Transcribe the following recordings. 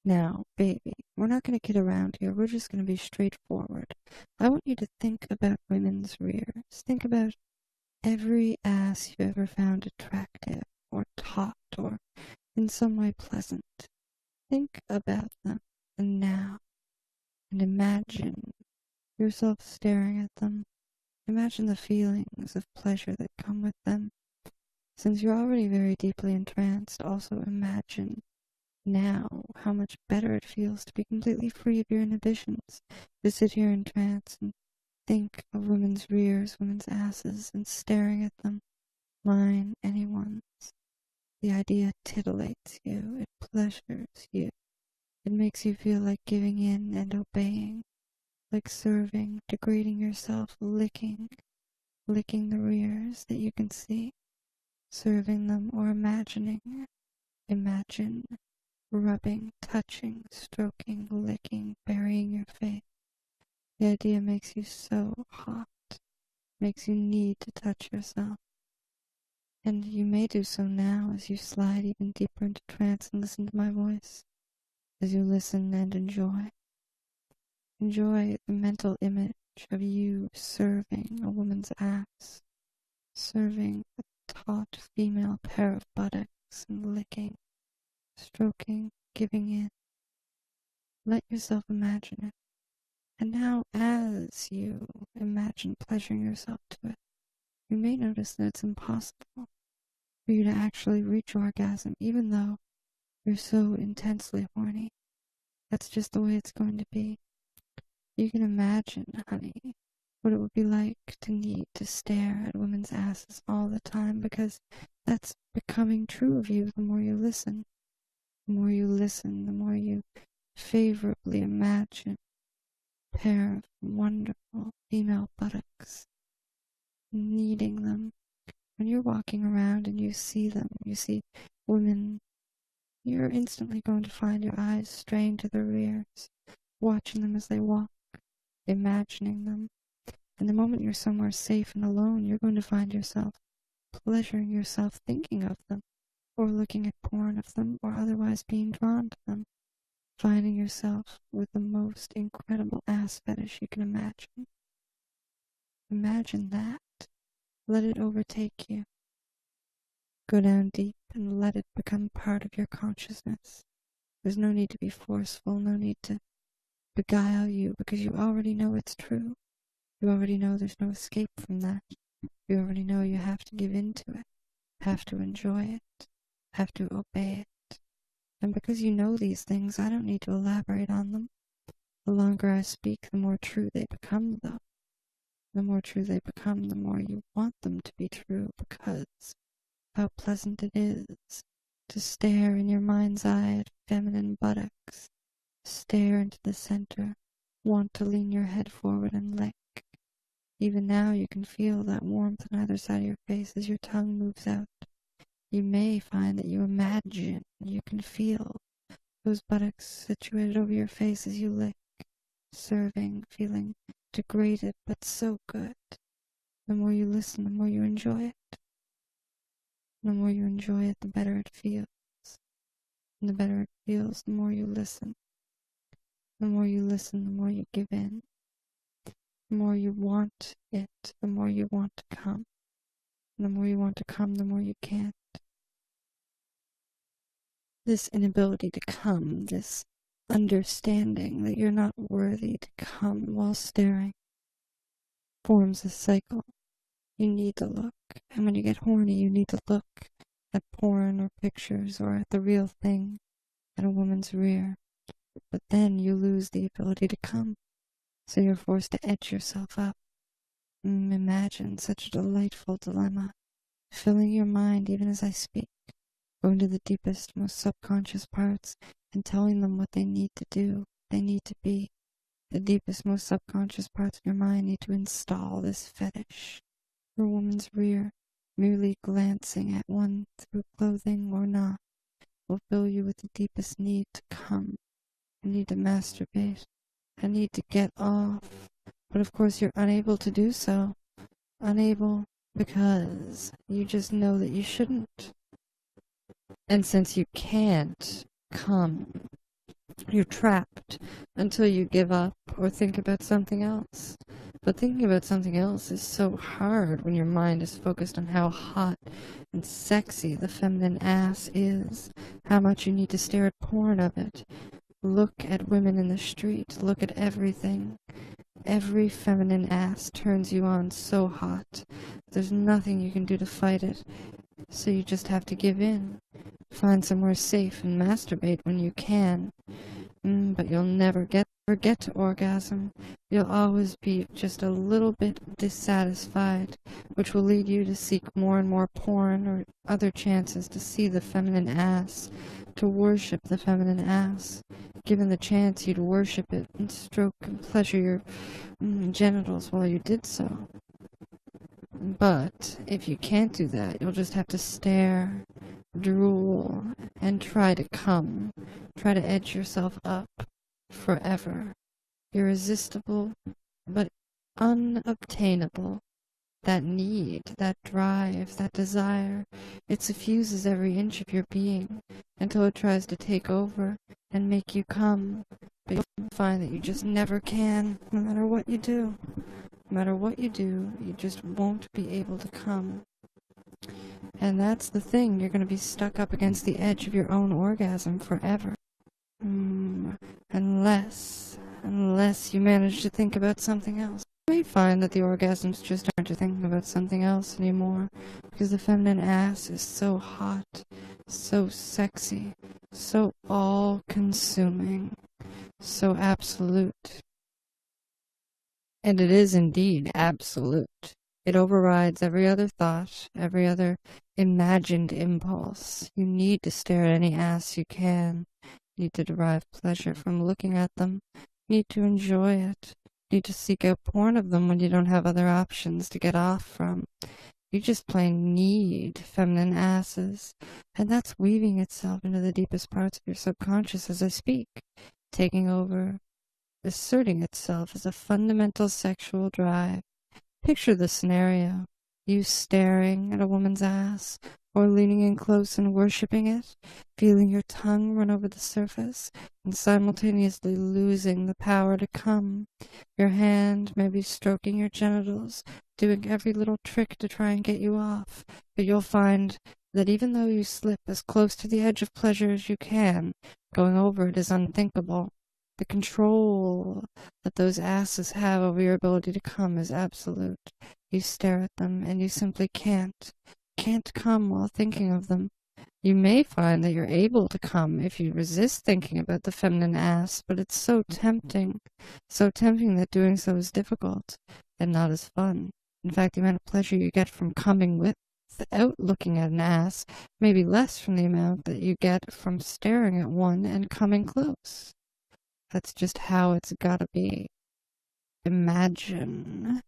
Now, baby, we're not going to kid around here. We're just going to be straightforward. I want you to think about women's rears. Think about every ass you've ever found attractive or taut or in some way pleasant. Think about them and now, and imagine yourself staring at them. Imagine the feelings of pleasure that come with them. Since you're already very deeply entranced, also imagine now how much better it feels to be completely free of your inhibitions, to sit here entranced and think of women's rears, women's asses, and staring at them, mine, anyone's. The idea titillates you, it pleasures you. It makes you feel like giving in and obeying, like serving, degrading yourself, licking the rears that you can see, serving them or imagining. Imagine rubbing, touching, stroking, licking, burying your face. The idea makes you so hot, makes you need to touch yourself. And you may do so now as you slide even deeper into trance and listen to my voice, as you listen and enjoy. Enjoy the mental image of you serving a woman's ass, serving a taut female pair of buttocks and licking, stroking, giving in. Let yourself imagine it. And now as you imagine pleasuring yourself to it, you may notice that it's impossible for you to actually reach orgasm, even though you're so intensely horny. That's just the way it's going to be. You can imagine, honey, what it would be like to need to stare at women's asses all the time, because that's becoming true of you the more you listen. The more you listen, the more you favorably imagine a pair of wonderful female buttocks, kneading them. When you're walking around and you see them, you see women, you're instantly going to find your eyes straying to their rears, watching them as they walk, imagining them. And the moment you're somewhere safe and alone, you're going to find yourself pleasuring yourself thinking of them, or looking at porn of them, or otherwise being drawn to them, finding yourself with the most incredible ass fetish you can imagine. Imagine that. Let it overtake you. Go down deep and let it become part of your consciousness. There's no need to be forceful, no need to beguile you, because you already know it's true. You already know there's no escape from that. You already know you have to give in to it, have to enjoy it, have to obey it. And because you know these things, I don't need to elaborate on them. The longer I speak, the more true they become, though. The more true they become, the more you want them to be true, because how pleasant it is to stare in your mind's eye at feminine buttocks, stare into the center, want to lean your head forward and lick. Even now you can feel that warmth on either side of your face as your tongue moves out. You may find that you imagine you can feel those buttocks situated over your face as you lick, serving, feeling degraded but so good. The more you listen, the more you enjoy it. The more you enjoy it, the better it feels. And the better it feels, the more you listen. The more you listen, the more you give in. The more you want it, the more you want to come. And the more you want to come, the more you can't. This inability to come, this understanding that you're not worthy to come while staring, forms a cycle. You need to look, and when you get horny, you need to look at porn or pictures or at the real thing, at a woman's rear. But then you lose the ability to come, so you're forced to etch yourself up. Imagine such a delightful dilemma, filling your mind even as I speak, going to the deepest, most subconscious parts and telling them what they need to do, they need to be. The deepest, most subconscious parts of your mind need to install this fetish. Your woman's rear, merely glancing at one through clothing or not, will fill you with the deepest need to come. I need to masturbate. I need to get off. But of course you're unable to do so. Unable because you just know that you shouldn't. And since you can't come, You're trapped until you give up or think about something else. But thinking about something else is so hard when your mind is focused on how hot and sexy the feminine ass is, how much you need to stare at porn of it. Look at women in the street, look at everything. Every feminine ass turns you on so hot. There's nothing you can do to fight it, so you just have to give in. Find somewhere safe and masturbate when you can. But you'll never get to orgasm. You'll always be just a little bit dissatisfied, which will lead you to seek more and more porn or other chances to see the feminine ass, to worship the feminine ass. Given the chance, you'd worship it and stroke and pleasure your genitals while you did so. But if you can't do that, you'll just have to stare, drool, and try to come. Try to edge yourself up forever. Irresistible, but unobtainable. That need, that drive, that desire, it suffuses every inch of your being until it tries to take over and make you come. But you'll find that you just never can, no matter what you do. No matter what you do, you just won't be able to come. And that's the thing, you're going to be stuck up against the edge of your own orgasm forever. Unless you manage to think about something else. You may find that the orgasms just aren't thinking about something else anymore, because the feminine ass is so hot, so sexy, so all-consuming, so absolute. And it is indeed absolute. It overrides every other thought, every other imagined impulse. You need to stare at any ass you can. You need to derive pleasure from looking at them. You need to enjoy it. You need to seek out porn of them when you don't have other options to get off from. You just plain need feminine asses. And that's weaving itself into the deepest parts of your subconscious as I speak, taking over, asserting itself as a fundamental sexual drive. Picture the scenario. You staring at a woman's ass, or leaning in close and worshipping it, feeling your tongue run over the surface, and simultaneously losing the power to come. Your hand may be stroking your genitals, doing every little trick to try and get you off, but you'll find that even though you slip as close to the edge of pleasure as you can, going over it is unthinkable. The control that those asses have over your ability to come is absolute. You stare at them, and you simply can't come while thinking of them. You may find that you're able to come if you resist thinking about the feminine ass, but it's so tempting that doing so is difficult, and not as fun. In fact, the amount of pleasure you get from coming without looking at an ass may be less from the amount that you get from staring at one and coming close. That's just how it's gotta be. Imagine.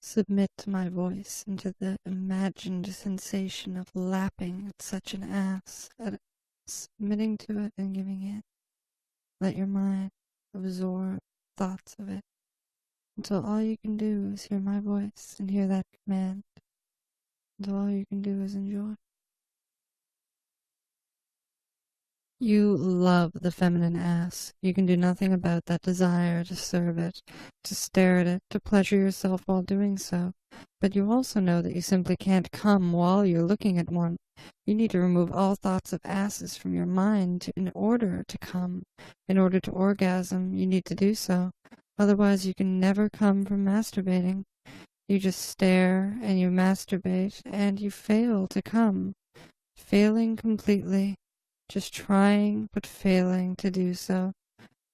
Submit to my voice into the imagined sensation of lapping at such an ass, at submitting to it and giving in. Let your mind absorb thoughts of it until all you can do is hear my voice and hear that command. Until all you can do is enjoy. You love the feminine ass. You can do nothing about that desire to serve it, to stare at it, to pleasure yourself while doing so. But you also know that you simply can't come while you're looking at one. You need to remove all thoughts of asses from your mind in order to come. In order to orgasm, you need to do so. Otherwise, you can never come from masturbating. You just stare and you masturbate and you fail to come. Failing completely. Just trying but failing to do so.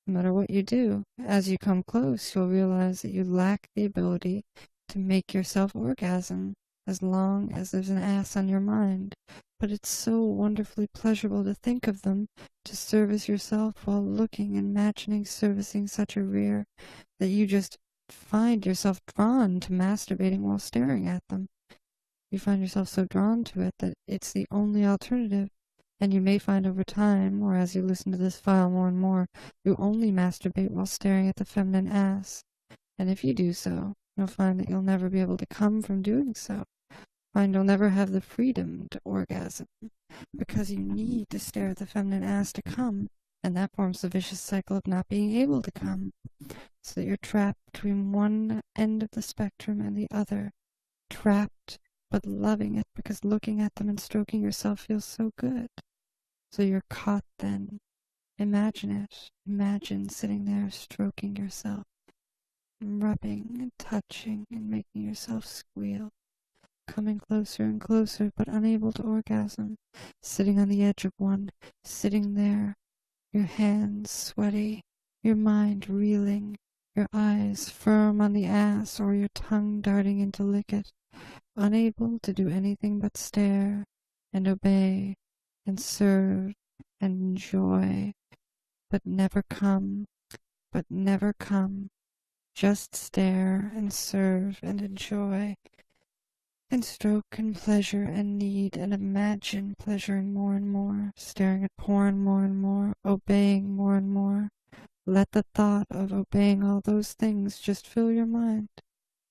No matter what you do, as you come close, you'll realize that you lack the ability to make yourself orgasm as long as there's an ass on your mind. But it's so wonderfully pleasurable to think of them, to service yourself while looking and imagining servicing such a rear, that you just find yourself drawn to masturbating while staring at them. You find yourself so drawn to it that it's the only alternative. And you may find over time, or as you listen to this file more and more, you only masturbate while staring at the feminine ass. And if you do so, you'll find that you'll never be able to come from doing so. Find you'll never have the freedom to orgasm, because you need to stare at the feminine ass to come. And that forms the vicious cycle of not being able to come, so that you're trapped between one end of the spectrum and the other, trapped but loving it because looking at them and stroking yourself feels so good. So you're caught then. Imagine it. Imagine sitting there stroking yourself, rubbing and touching and making yourself squeal, coming closer and closer but unable to orgasm, sitting on the edge of one, sitting there, your hands sweaty, your mind reeling, your eyes firm on the ass or your tongue darting in to lick it, unable to do anything but stare and obey and serve and enjoy, but never come, just stare and serve and enjoy and stroke and pleasure and need and imagine pleasuring more and more, staring at porn more and more, obeying more and more. Let the thought of obeying all those things just fill your mind.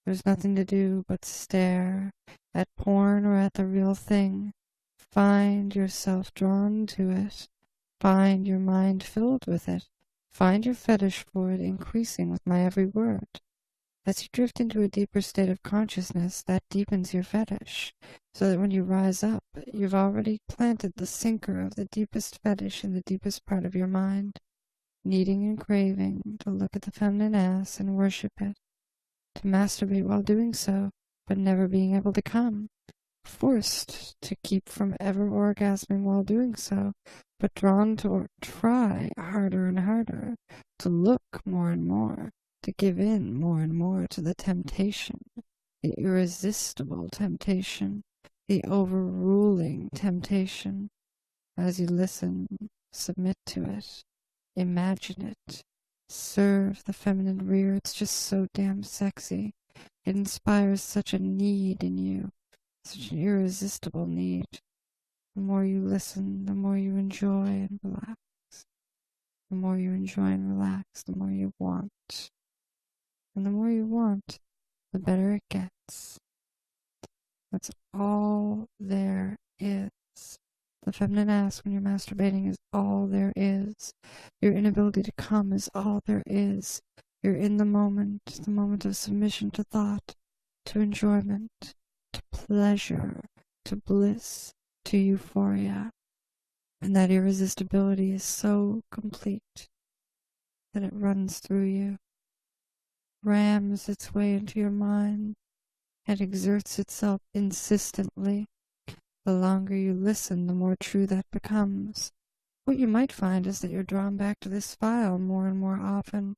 There's nothing to do but stare at porn or at the real thing. Find yourself drawn to it. Find your mind filled with it. Find your fetish for it increasing with my every word. As you drift into a deeper state of consciousness, that deepens your fetish, so that when you rise up, you've already planted the sinker of the deepest fetish in the deepest part of your mind, needing and craving to look at the feminine ass and worship it, to masturbate while doing so, but never being able to come, forced to keep from ever orgasming while doing so, but drawn to try harder and harder, to look more and more, to give in more and more to the temptation, the irresistible temptation, the overruling temptation. As you listen, submit to it, imagine it, serve the feminine rear. It's just so damn sexy. It inspires such a need in you, such an irresistible need. The more you listen, the more you enjoy and relax. The more you enjoy and relax, the more you want. And the more you want, the better it gets. That's all there is. The feminine ass when you're masturbating is all there is. Your inability to come is all there is. You're in the moment of submission to thought, to enjoyment, to pleasure, to bliss, to euphoria. And that irresistibility is so complete that it runs through you, rams its way into your mind, and exerts itself insistently. The longer you listen, the more true that becomes. What you might find is that you're drawn back to this file more and more often,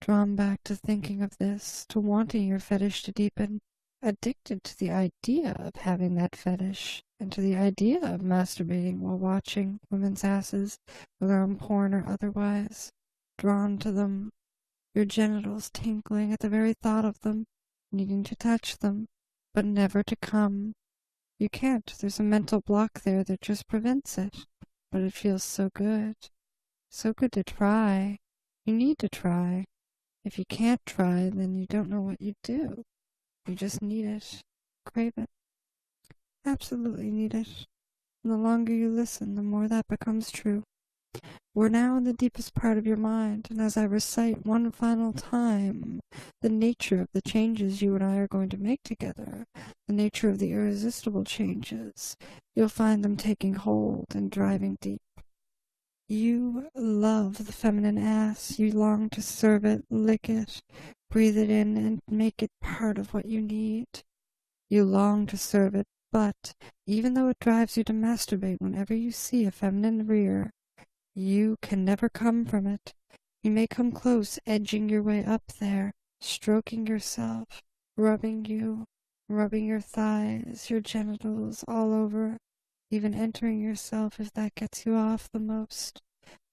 drawn back to thinking of this, to wanting your fetish to deepen, addicted to the idea of having that fetish, and to the idea of masturbating while watching women's asses, whether on porn or otherwise, drawn to them, your genitals tingling at the very thought of them, needing to touch them, but never to come. You can't. There's a mental block there that just prevents it. But it feels so good. So good to try. You need to try. If you can't try, then you don't know what you do. You just need it. Crave it. Absolutely need it. And the longer you listen, the more that becomes true. We're now in the deepest part of your mind, and as I recite one final time the nature of the changes you and I are going to make together, the nature of the irresistible changes, you'll find them taking hold and driving deep. You love the feminine ass. You long to serve it, lick it, breathe it in, and make it part of what you need. You long to serve it, but even though it drives you to masturbate whenever you see a feminine rear, you can never come from it. You may come close, edging your way up there, stroking yourself, rubbing your thighs, your genitals, all over, even entering yourself if that gets you off the most.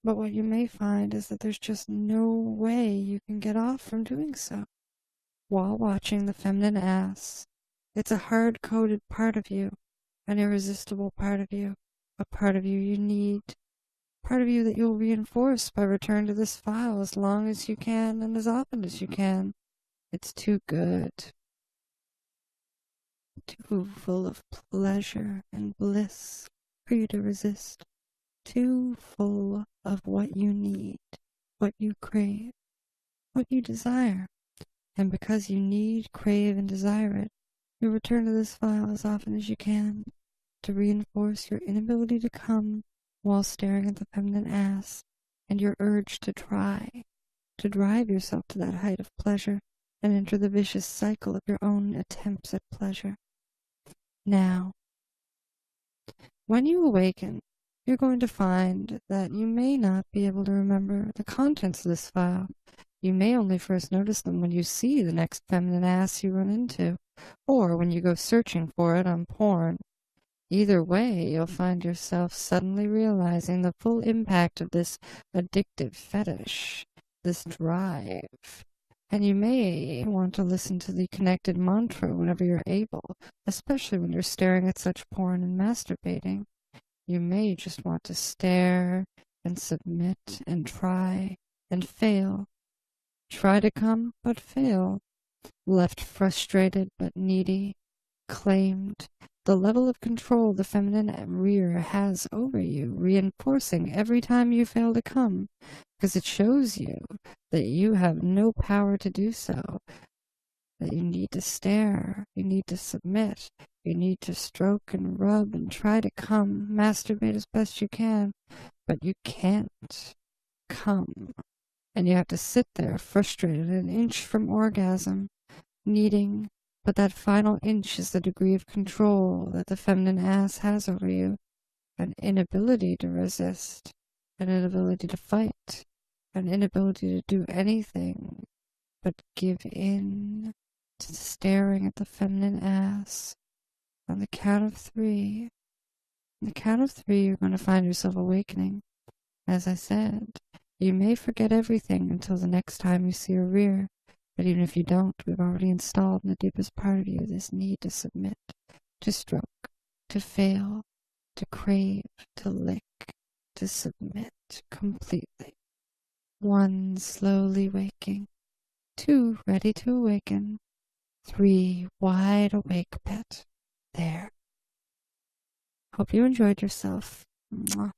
But what you may find is that there's just no way you can get off from doing so while watching the feminine ass. It's a hard-coded part of you, an irresistible part of you, a part of you you need. Part of you that you'll reinforce by return to this file as long as you can and as often as you can. It's too good, too full of pleasure and bliss for you to resist. Too full of what you need, what you crave, what you desire. And because you need, crave, and desire it, you return to this file as often as you can to reinforce your inability to come while staring at the feminine ass and your urge to try, to drive yourself to that height of pleasure and enter the vicious cycle of your own attempts at pleasure. Now, when you awaken, you're going to find that you may not be able to remember the contents of this file. You may only first notice them when you see the next feminine ass you run into, or when you go searching for it on porn. Either way, you'll find yourself suddenly realizing the full impact of this addictive fetish, this drive. And you may want to listen to the connected mantra whenever you're able, especially when you're staring at such porn and masturbating. You may just want to stare and submit and try and fail. Try to come, but fail. Left frustrated but needy. Claimed. The level of control the feminine rear has over you, reinforcing every time you fail to come, because it shows you that you have no power to do so, that you need to stare, you need to submit, you need to stroke and rub and try to come, masturbate as best you can, but you can't come. And you have to sit there frustrated, an inch from orgasm, needing, but that final inch is the degree of control that the feminine ass has over you, an inability to resist, an inability to fight, an inability to do anything but give in to staring at the feminine ass. On the count of 3, you're going to find yourself awakening. As I said, you may forget everything until the next time you see her rear, but even if you don't, we've already installed in the deepest part of you this need to submit, to stroke, to fail, to crave, to lick, to submit completely. 1, slowly waking. 2, ready to awaken. 3, wide awake, pet. There. Hope you enjoyed yourself. Mwah.